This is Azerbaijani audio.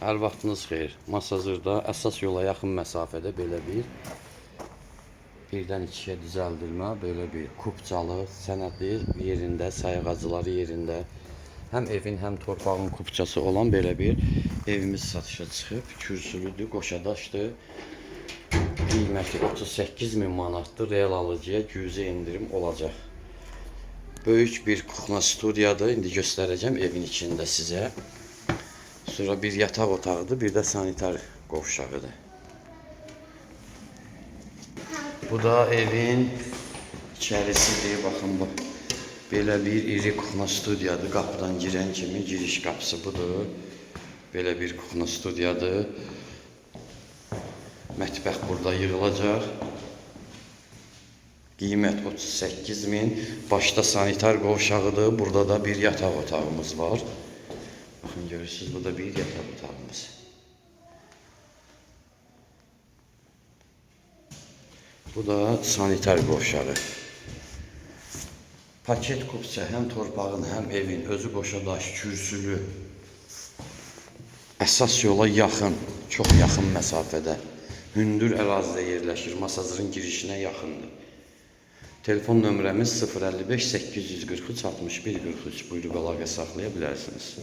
Hər vaxtınız xeyir. Masazırda əsas yola yaxın məsafədə belə birdən ikiyə düzəldilmə, belə bir kupçalı, sənədli yerində, sayğacıları yerində, həm evin, həm torpağın kupçası olan belə bir evimiz satışa çıxıb. Kürsülüdür, qoşadaşdır. Qiyməti 38.000 manatdır. Real alıcıya gücə indirim olacaq. Böyük bir kuxna studiyadır. İndi göstərəcəm evin içində sizə. Sonra bir yataq otağıdır, bir də sanitar qovşağıdır. Bu da evin içərisidir. Baxın bu. Belə bir iri kuxna studiyadır. Qapıdan girən kimi giriş qapısı budur. Belə bir kuxna studiyadır. Mətbəx burada yığılacaq. Qiymət 38.000. Başda sanitar qovşağıdır. Burada da bir yataq otağımız var. Baxın, görürsünüz, bu da bir yataq otağımız. Bu da sanitar qovşağı. Paket kupça, həm torpağın, həm evin, özü qoşadaş, kürsülü. Əsas yola yaxın, çox yaxın məsafədə. Hündür ərazidə yerləşir, Masazırın girişinə yaxındır. Telefon nömrəmiz 055 843 61 43. Buyurub əlaqə saxlaya bilərsiniz.